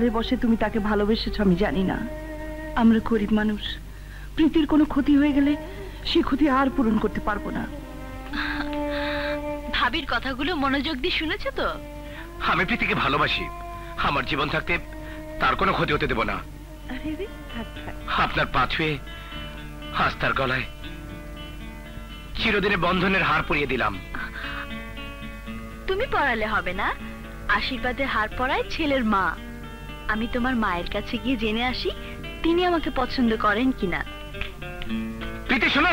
ঘরে বসে তুমি তাকে ভালোবেসেছ আমি জানি না। আমরা গরিব মানুষ, প্রীতির কোনো ক্ষতি হয়ে গেলে সে ক্ষতি আর পূরণ করতে পারবো না। ভাবির কথাগুলো মনোযোগ দিয়ে শুনেছো তো? আমি প্রীতিকে ভালোবাসি, আমার জীবন থাকতে তার কোনো ক্ষতি হতে দেব না। আপনার পা ছুঁয়ে আজ তার গলায় চিরদিনের বন্ধনের হার পরিয়ে দিলাম। তুমি পড়ালে হবে না, আশীর্বাদের হার পরায় ছেলের মা। আমি তোমার মায়ের কাছে গিয়ে জেনে আসি তিনি আমাকে পছন্দ করেন কিনা। প্রীতি শোনো,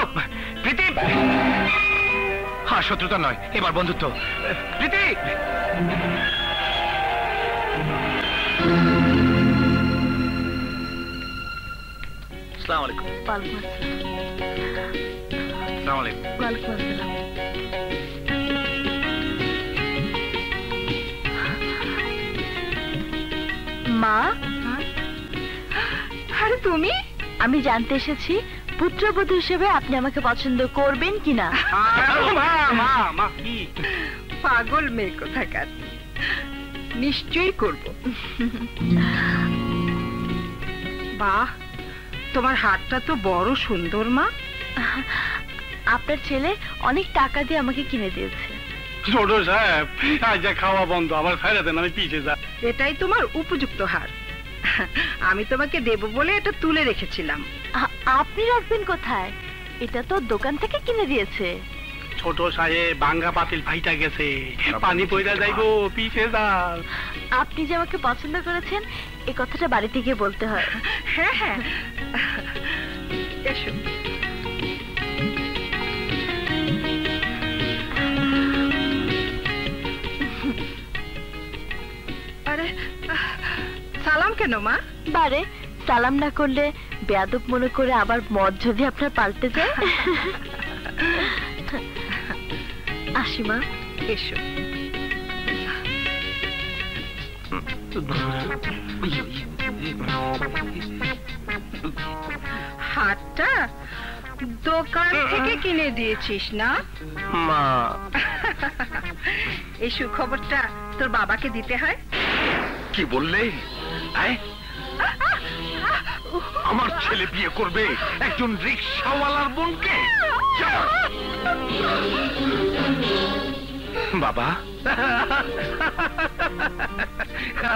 প্রীতি, হ্যাঁ শত্রুতা নয়, এবার বন্ধুত্ব। প্রীতি, আসসালামু আলাইকুম। ওয়ালাইকুম আসসালাম। আসসালামু আলাইকুম। ওয়ালাইকুম আসসালাম। মা, আরে তুমি? আমি জানতে এসেছি পুত্রবধূ হিসেবে আপনি আমাকে পছন্দ করবেন কিনা। পাগল মেয়ে কোথাকার, নিশ্চয়ই করব। বাহ, তোমার হাতটা তো বড় সুন্দর মা। আপনার ছেলে অনেক টাকা দিয়ে আমাকে কিনে দিয়েছে। ছোট সাহেব, আজ খাওয়া বন্ধ, আবার ফেলে দেন, আমি পিছিয়ে যা। এটাই তোমার উপযুক্ত হার। আমি তোমাকে দেব বলে এটা তুলে রেখেছিলাম। আপনি রাখবেন কোথায়? এটা তো দোকান থেকে কিনে দিয়েছে। ছোট সাহেব, বাঙ্গা পাতিল ফাইটা গেছে, পানি পয়দা যাইবো, পিছিয়ে যা। আপনি যে আমাকে পছন্দ করেছেন এই কথাটা বাড়িতে গিয়ে বলতে হয়। হ্যাঁ হ্যাঁ, এসো। আরে সালাম কেন মা? বারে সালাম না করলে বেয়াদব মনে করে আবার মদ যদি আপনার পাল্টে যায়। আসি মা। এসো। হাতটা দোকান থেকে কিনে দিয়েছিস না মা? এই সুখবরটা তোর বাবাকে দিতে হয়। কি বললে? আমার ছেলে বিয়ে করবে একজন রিকশাওয়ালার বোনকে? বাবা,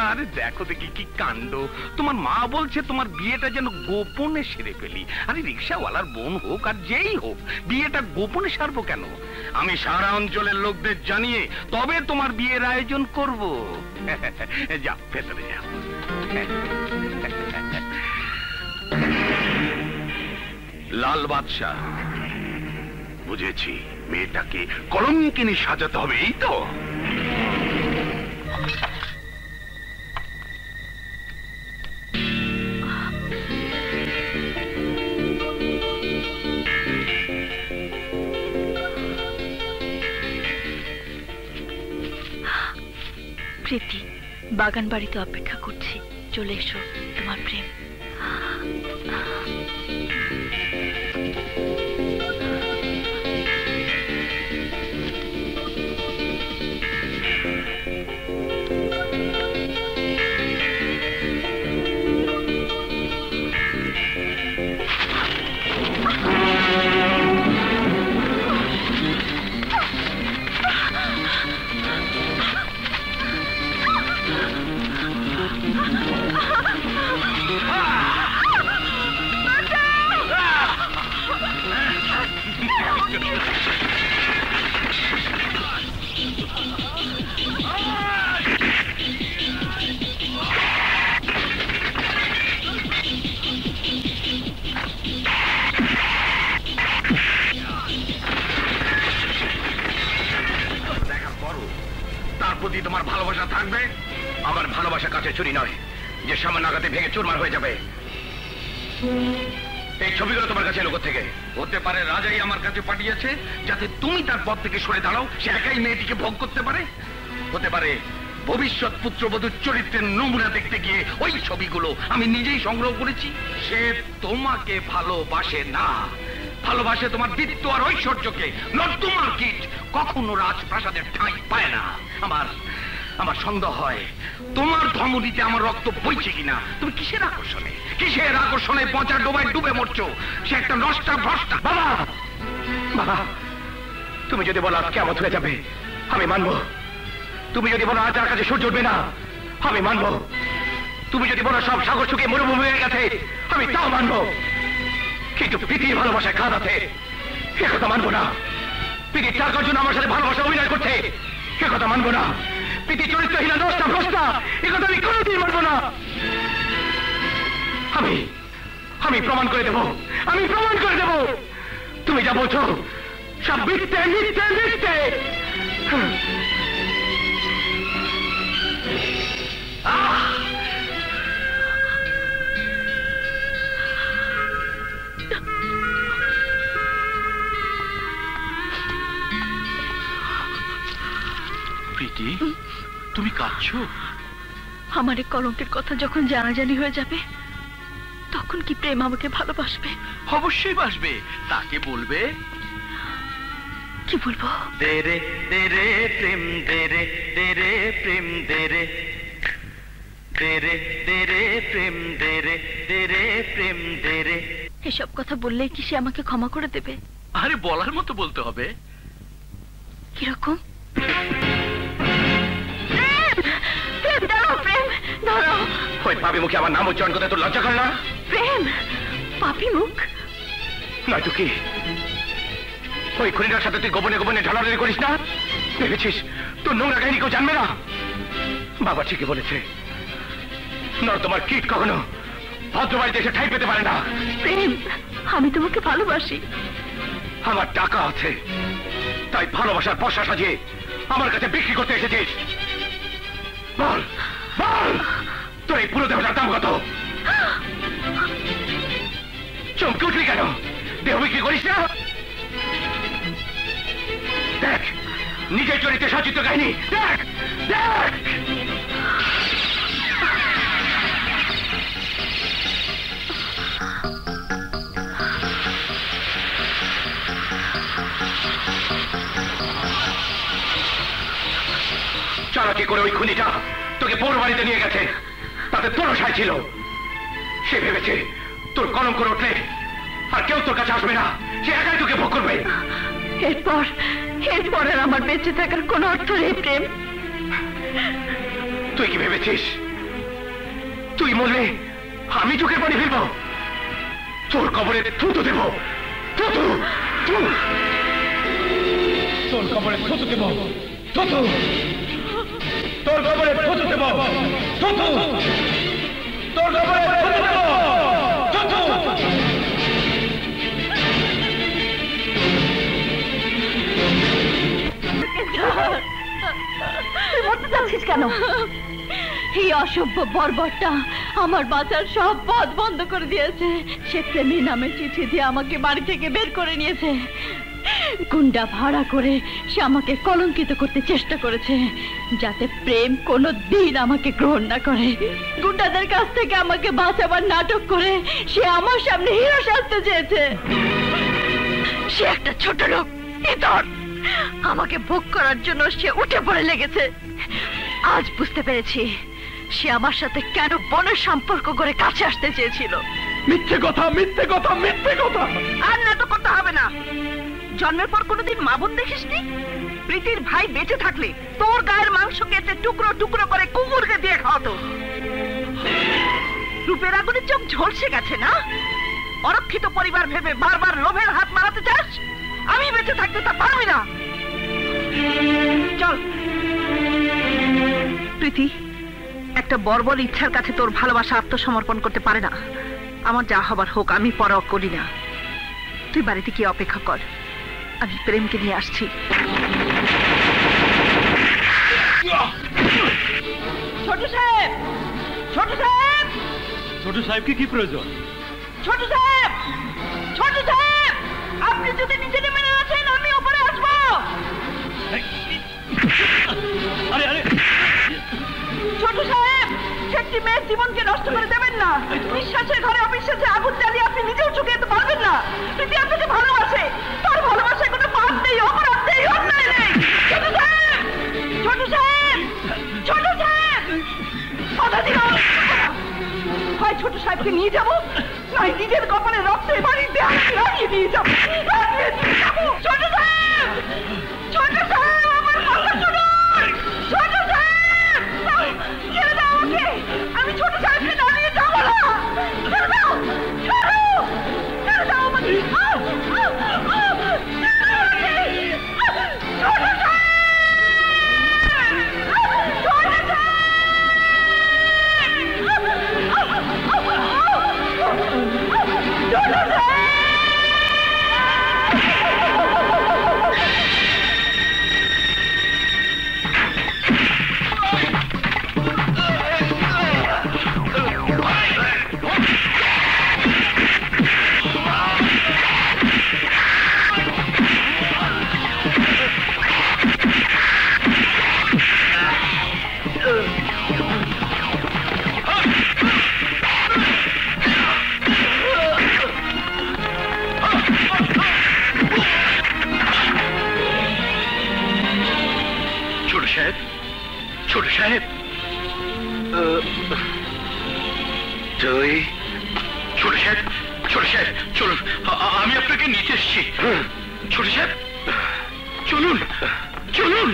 আরে দেখো দেখি কি কাণ্ড। তোমার মা বলছে তোমার বিয়েটা যেন গোপনে সেরে ফেলি। আরে রিকশাওয়ালার বোন হোক আর যেই হোক, বিয়েটা গোপনে সারবো কেন? আমি সারা অঞ্চলের লোকদের জানিয়ে তবে তোমার বিয়ের আয়োজন করব। যাও ভেতরে যাও। লাল বাদশাহ, বুঝেছি, মেয়েটাকে কলঙ্কিনী সাজাতে হবে, এই তো? প্রীতি, বাগান বাড়িতে অপেক্ষা করছি, চলে এসো, তোমার প্রেম। তোমার ভালোবাসা থাকবে। আমার ভালোবাসা কাছে চুরি নয় যে সামান্য আঘাতে ভেঙে চুরমার হয়ে যাবে। এই ছবিগুলো তোমার কাছে এলো থেকে? হতে পারে রাজাই আমার কাছে পাঠিয়েছে যাতে তুমি তার পথ থেকে সরে দাঁড়াও, সে একাই মেয়েটিকে ভোগ করতে পারে। হতে পারে ভবিষ্যৎ পুত্রবধূর চরিত্রের নমুনা দেখতে গিয়ে ওই ছবিগুলো আমি নিজেই সংগ্রহ করেছি। সে তোমাকে ভালোবাসে না, ভালোবাসে তোমার বৃত্ত আর ঐশ্বর্যকে। নট তোমার কিট কখনো রাজপ্রাসাদের ঠাঁই পায় না। আমার সন্দেহ হয় তোমার ধমনীতে আমার রক্ত বইছে কিনা। তুমি কিসের আকর্ষণে পচা ডোবায় ডুবে মরছো? সে একটা নষ্টা ভ্রষ্টা। বাবা বাবা, তুমি যদি বলো আজ কেমন হয়ে যাবে, আমি মানবো। তুমি যদি বলো আজ আর কাছে সূর্য উঠবে না, আমি মানবো। তুমি যদি বলো সব সাগর শুকিয়ে মরুভূমি হয়ে গেছে, আমি তাও মানবো। কিন্তু প্রীতির ভালোবাসায় খাদ আছে, এ কথা মানবো না। প্রীতির টাকার জন্য আমার সাথে ভালোবাসা অভিনয় করছে, এ কথা মানবো না। প্রীতি চরিত্রহীন নষ্টা ভ্রষ্টা, এ কথা আমি কোনোদিন মানবো না। আমি প্রমাণ করে দেব, আমি প্রমাণ করে দেব। তুমি যা বলছো সব মিথ্যে মিথ্যে মিথ্যে। প্রীতি, তুমি কাঁদছো? আমার এই কলঙ্কের কথা যখন জানাজানি হয়ে যাবে, তখন কি প্রেম আমাকে ভালোবাসবে? অবশ্যই বাসবে। তাকে বলবে, কি বলবো? দেরে দেরে প্রেম দেরে দেরে প্রেম দেরে দেরে দেরে প্রেম দেরে দেরে প্রেম দেরে। এসব কথা বললে কি সে আমাকে ক্ষমা করে দেবে? আরে বলার মতো বলতে হবে। কিরকম? প্রেম ধরো। ওই পাপি মুখে আমার নাম উচ্চারণ করতে তোর লজ্জা করে না? প্রেম পাপি মুখ নয়তো কি ওই খুনিটার সাথে তুই গোপনে গোপনে ঢলাঢলি করিস না? ভেবেছিস তোর নোংরা কাহিনী কেউ জানবে না? বাবা ঠিকই বলেছে, তোমার কীট কখনো ভদ্রবাড়িতে এসে ঠাঁই পেতে পারে না। প্রেম, আমি তোমাকে ভালোবাসি। আমার টাকা আছে তাই ভালোবাসার পয়সা সাজিয়ে আমার কাছে বিক্রি করতে এসেছিস। বল বল, তোর এই পুরো দেহটার দাম কত? চমকে উঠলি কেন? দেহ বিক্রি করিস না? দেখ নিজের চরিত্রে সচিত্র কাহিনী, দেখ দেখ। চালাকি করে ওই খুনিটা তোকে পৌর বাড়িতে নিয়ে গেছে, তাতে তোরও সায় ছিল। সে ভেবেছে তোর কলঙ্ক উঠলে আর কেউ তোর কাছে আসবে না, সে একাই তোকে ভোগ করবে। এরপর আর আমার বেঁচে থাকার কোন অর্থ নেই প্রেম। তুই কি ভেবেছিস তুই মরলে আমি চোখের পানি ফেলবো? তোর কবরে থুতু দেব, থুতু, তোর কবরে থুতু দেব, থুতু, তোর কবরে থুতু দেব, থুতু, তোর কবরে থুতু দেব, থুতু। তুই মরতে যাচ্ছিস কেন? এই অসভ্য বর্বরটা আমার বাঁচার সব পথ বন্ধ করে দিয়েছে। সে প্রেমী নামে চিঠি দিয়ে আমাকে বাড়ি থেকে বের করে নিয়েছে। গুন্ডা ভাড়া করে সে আমাকে কলঙ্কিত করতে চেষ্টা করেছে, যাতে প্রেম কোনো দিন আমাকে গ্রহণ না করে। গুন্ডাদের কাছ থেকে আমাকে বাঁচাবার নাটক করে সে আমার সামনে হিরো সাজতে চেয়েছে। সে একটা ছোট লোক, ইতর। আমাকে ভোগ করার জন্য সে উঠে পড়ে লেগেছে। আজ বুঝতে পেরেছি সে আমার সাথে কেন বোনের সম্পর্ক করে কাছে আসতে চেয়েছিল। মিথ্যে কথা, মিথ্যে কথা, মিথ্যে কথা। আর নাটক করতে হবে না। জন্মের পর কোনোদিন মা বোন দেখিসনি? প্রীতির ভাই বেঁচে থাকলে তোর গায়ের মাংস কেটে টুকরো টুকরো করে কুকুরকে দিয়ে খাওয়াতো। রূপের আগুনে চোখ ঝলসে গেছে না? অরক্ষিত পরিবার ভেবে বারবার লোভের হাত মারাতে চাস? আমি বেঁচে থাকতে তা পারবি না। চল। প্রীতি, একটা বর্বর ইচ্ছার কাছে তোর ভালোবাসা আত্মসমর্পণ করতে পারে না। আমার যা হবার হোক, আমি পরোয়া করি না। তুই বাড়িতে কি অপেক্ষা কর, আমি প্রেমকে নিয়ে আসছি। ছোট সাহেব, ছোট সাহেব, ছোট সাহেবকে কি প্রয়োজন? ছোট সাহেব, ছোট সাহেব, আপনি যদি নিচে নেমে না আসেন আমি উপরে আসবো। আরে আরে ছোট সাহেব, একটি মেয়ের জীবনকে নষ্ট করে দেবেন না। বিশ্বাসের ঘরে অবিশ্বাসে আগুন জ্বালিয়ে আপনি নিজেও চুকে যেতে পারবেন না। প্রীতি আপনাকে ভালোবাসে, তার ভালোবাসায় কোনো পাপ নেই, অপরাধ নেই, অন্যায় নেই। ছোট সাহেব, ছোট সাহেব, ছোট ওকে নিয়ে যাবো, নাই নিজের কপালে রক্তে বাড়ির দেয়ালে লাগিয়ে দিয়ে যাবো, লাগিয়ে দিয়ে যাবো। ছোট সাহেব, ছোট সাহেব, আমার কথা শুনুন। ছোট সাহেব, ছেড়ে দাও ওকে, আমি ছোট সাহেবকে না নিয়ে যাবো না। ছেড়ে দাও, ছাড়ো, ছেড়ে দাও আমাকে। ছোট সাহেব, ছোট সাহেব, তুই? ছোট সাহেব, ছোট সাহেব চলুন, আমি আপনাকে নিতে এসছি। ছোট সাহেব চলুন, চলুন।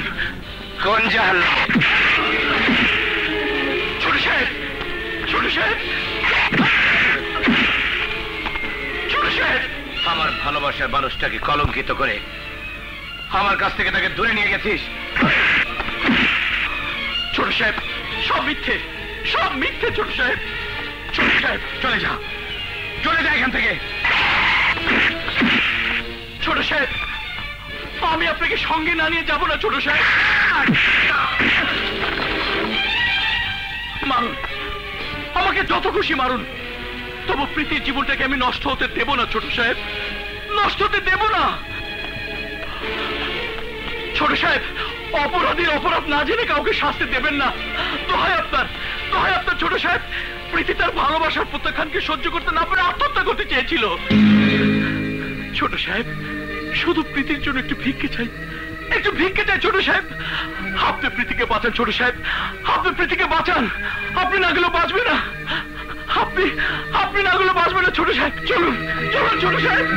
কোন জাল? ছোট সাহেব, ছোট সাহেব, ছোট সাহেব, আমার ভালোবাসার মানুষটাকে কলঙ্কিত করে আমার কাছ থেকে তাকে দূরে নিয়ে গেছিস। ছোট সাহেব, সব মিথ্যে, সব মিথ্যে। ছোট সাহেব, ছোট সাহেব চলে যা, চলে যা এখান থেকে। ছোট সাহেব, আমি আপনাকে সঙ্গে না নিয়ে যাবো না। ছোট সাহেব, মারুন, আমাকে যত খুশি মারুন, তবু প্রীতির জীবনটাকে আমি নষ্ট হতে দেব না। ছোট সাহেব, নষ্ট হতে দেব না। ছোট সাহেব, অপরাধীর অপরাধ না জেনে কাউকে শাস্তি দেবেন না। দোহাই আপনার, দোহাই আপনার। ছোট সাহেব, প্রীতি তার ভালোবাসার প্রত্যাখ্যানকে সহ্য করতে না পারে আত্মহত্যা করতে চেয়েছিল। ছোট সাহেব, শুধু প্রীতির জন্য একটু ভিক্ষে চাই, একটু ভিক্ষে চাই। ছোট সাহেব, আপনি প্রীতিকে বাঁচান। ছোট সাহেব, আপনি প্রীতিকে বাঁচান। আপনি না গেলে বাঁচবে না, আপনি না গেলে বাঁচবে না। ছোট সাহেব চলুন, চলুন। ছোট সাহেব,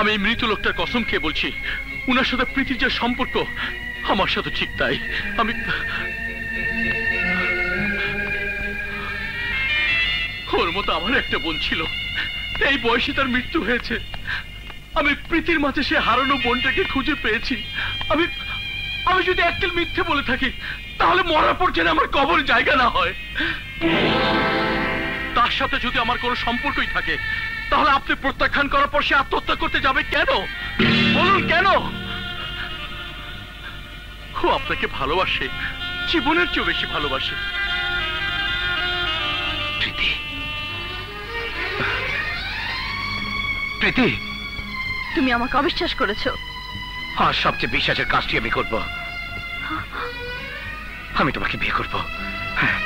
আমি মৃত লোকটার কসম খেয়ে বলছি, উনার সাথে প্রীতির যে সম্পর্ক আমার সাথে ঠিক তাই। আমি ওর মতো আমার একটা বোন ছিল, এই বয়সে তার মৃত্যু হয়েছে। আমি প্রীতির মাঝে সে হারানো বোনটাকে খুঁজে পেয়েছি। আমি আমি যদি একদিন মিথ্যে বলে থাকি, তাহলে মরার পর যেন আমার কবরে জায়গা না হয়। তার সাথে যদি আমার কোনো সম্পর্কই থাকে, তাহলে আপনি প্রত্যাখ্যান করার পর সে আত্মহত্যা করতে যাবে কেন? বলুন কেন? ও আপনাকে ভালোবাসে, জীবনের চেয়ে বেশি ভালোবাসে। প্রীতি, প্রীতি, তুমি আমাকে অবিশ্বাস করেছো। আর সবচেয়ে বিশ্বাসের কাজটি আমি করব। আমি তোমাকে বিয়ে করব। হ্যাঁ।